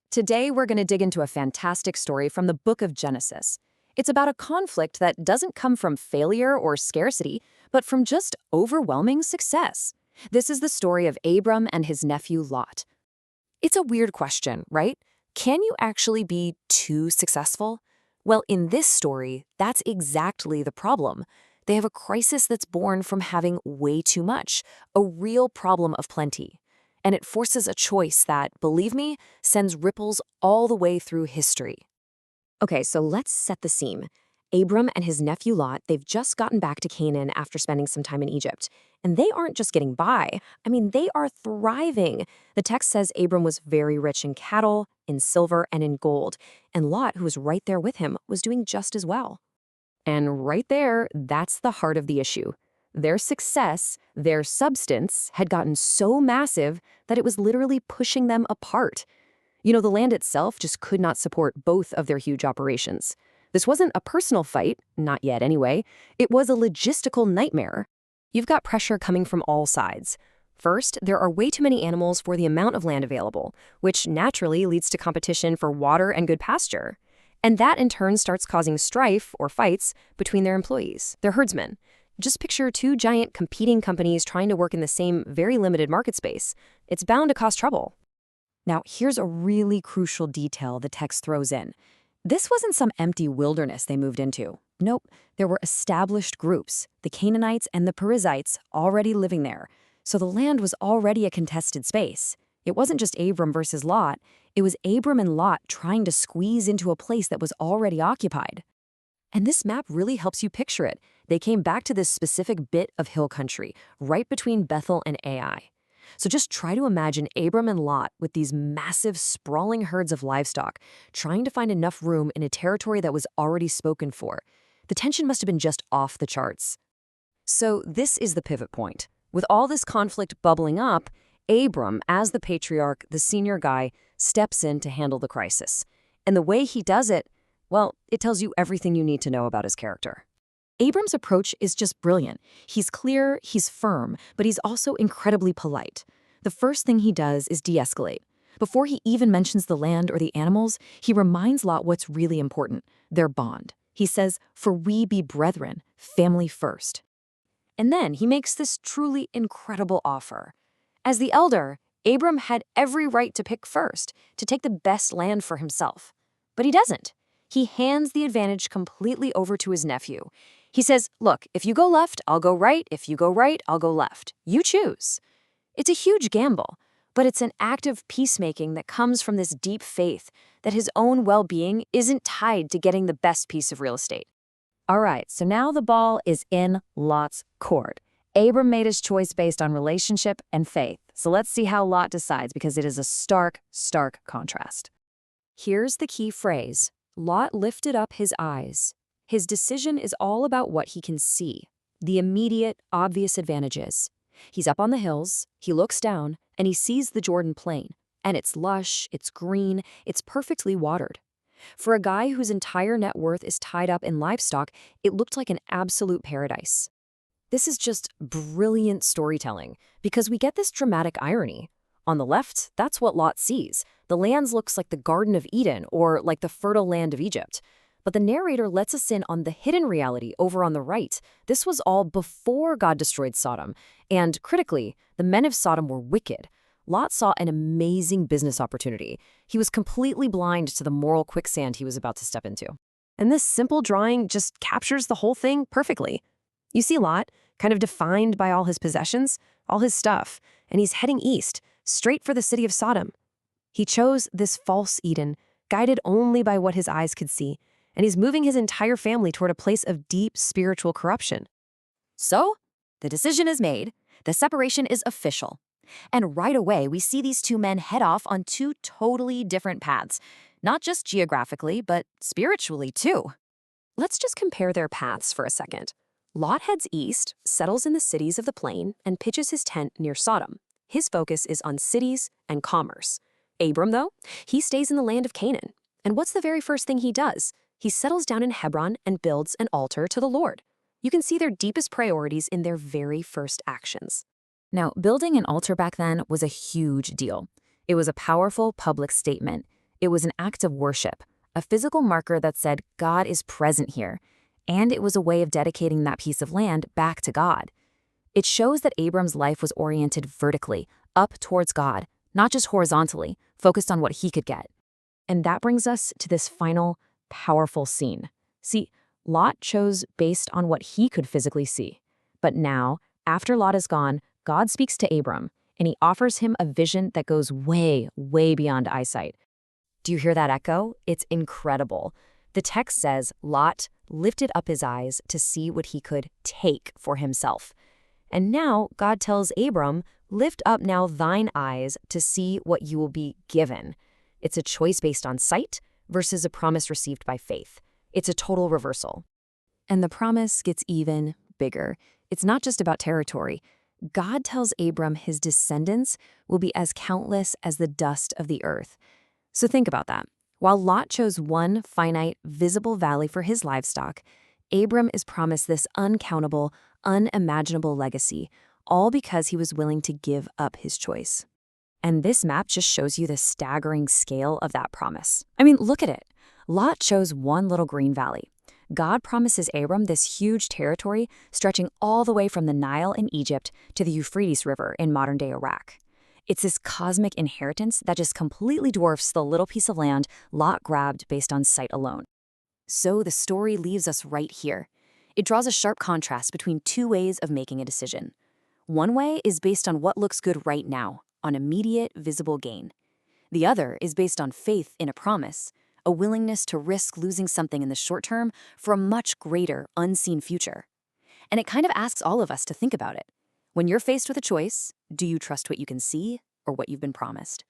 Today, we're going to dig into a fantastic story from the book of Genesis. It's about a conflict that doesn't come from failure or scarcity, but from just overwhelming success. This is the story of Abram and his nephew Lot. It's a weird question, right? Can you actually be too successful? Well, in this story, that's exactly the problem. They have a crisis that's born from having way too much, a real problem of plenty. And it forces a choice that, believe me, sends ripples all the way through history. Okay, so let's set the scene. Abram and his nephew Lot, they've just gotten back to Canaan after spending some time in Egypt. And they aren't just getting by. They are thriving. The text says Abram was very rich in cattle, in silver, and in gold. And Lot, who was right there with him, was doing just as well. And right there, that's the heart of the issue. Their success, their substance, had gotten so massive that it was literally pushing them apart. The land itself just could not support both of their huge operations. This wasn't a personal fight, not yet anyway. It was a logistical nightmare. You've got pressure coming from all sides. First, there are way too many animals for the amount of land available, which naturally leads to competition for water and good pasture. And that in turn starts causing strife or fights between their employees, their herdsmen. Just picture two giant competing companies trying to work in the same very limited market space. It's bound to cause trouble. Now, here's a really crucial detail the text throws in. This wasn't some empty wilderness they moved into. Nope, there were established groups, the Canaanites and the Perizzites, already living there. So the land was already a contested space. It wasn't just Abram versus Lot. It was Abram and Lot trying to squeeze into a place that was already occupied. And this map really helps you picture it. They came back to this specific bit of hill country, right between Bethel and Ai. So just try to imagine Abram and Lot with these massive, sprawling herds of livestock, trying to find enough room in a territory that was already spoken for. The tension must have been just off the charts. So this is the pivot point. With all this conflict bubbling up, Abram, as the patriarch, the senior guy, steps in to handle the crisis. And the way he does it, well, it tells you everything you need to know about his character. Abram's approach is just brilliant. He's clear, he's firm, but he's also incredibly polite. The first thing he does is de-escalate. Before he even mentions the land or the animals, he reminds Lot what's really important, their bond. He says, "For we be brethren, family first." And then he makes this truly incredible offer. As the elder, Abram had every right to pick first, to take the best land for himself. But he doesn't. He hands the advantage completely over to his nephew. He says, "Look, if you go left, I'll go right. If you go right, I'll go left. You choose." It's a huge gamble, but it's an act of peacemaking that comes from this deep faith that his own well-being isn't tied to getting the best piece of real estate. All right, so now the ball is in Lot's court. Abram made his choice based on relationship and faith. So let's see how Lot decides, because it is a stark, stark contrast. Here's the key phrase. Lot lifted up his eyes. His decision is all about what he can see, the immediate, obvious advantages. He's up on the hills, he looks down, and he sees the Jordan Plain. And it's lush, it's green, it's perfectly watered. For a guy whose entire net worth is tied up in livestock, it looked like an absolute paradise. This is just brilliant storytelling, because we get this dramatic irony. On the left, that's what Lot sees. The land looks like the Garden of Eden or like the fertile land of Egypt. But the narrator lets us in on the hidden reality over on the right. This was all before God destroyed Sodom. And critically, the men of Sodom were wicked. Lot saw an amazing business opportunity. He was completely blind to the moral quicksand he was about to step into. And this simple drawing just captures the whole thing perfectly. You see Lot, kind of defined by all his possessions, all his stuff, and he's heading east, straight for the city of Sodom. He chose this false Eden, guided only by what his eyes could see, and he's moving his entire family toward a place of deep spiritual corruption. So, the decision is made. The separation is official. And right away, we see these two men head off on two totally different paths, not just geographically, but spiritually too. Let's just compare their paths for a second. Lot heads east, settles in the cities of the plain, and pitches his tent near Sodom. His focus is on cities and commerce. Abram, though, he stays in the land of Canaan. And what's the very first thing he does? He settles down in Hebron and builds an altar to the Lord. You can see their deepest priorities in their very first actions. Now, building an altar back then was a huge deal. It was a powerful public statement. It was an act of worship, a physical marker that said God is present here, and it was a way of dedicating that piece of land back to God. It shows that Abram's life was oriented vertically, up towards God, not just horizontally, focused on what he could get. And that brings us to this final, powerful scene. See, Lot chose based on what he could physically see. But now, after Lot is gone, God speaks to Abram, and he offers him a vision that goes way, way beyond eyesight. Do you hear that echo? It's incredible. The text says Lot lifted up his eyes to see what he could take for himself. And now God tells Abram, lift up now thine eyes to see what you will be given. It's a choice based on sight versus a promise received by faith. It's a total reversal. And the promise gets even bigger. It's not just about territory. God tells Abram his descendants will be as countless as the dust of the earth. So think about that. While Lot chose one finite, visible valley for his livestock, Abram is promised this uncountable, unimaginable legacy, all because he was willing to give up his choice. And this map just shows you the staggering scale of that promise. I mean, look at it. Lot chose one little green valley. God promises Abram this huge territory stretching all the way from the Nile in Egypt to the Euphrates River in modern-day Iraq. It's this cosmic inheritance that just completely dwarfs the little piece of land Lot grabbed based on sight alone. So the story leaves us right here. It draws a sharp contrast between two ways of making a decision. One way is based on what looks good right now, on immediate, visible gain. The other is based on faith in a promise, a willingness to risk losing something in the short term for a much greater, unseen future. And it kind of asks all of us to think about it. When you're faced with a choice, do you trust what you can see or what you've been promised?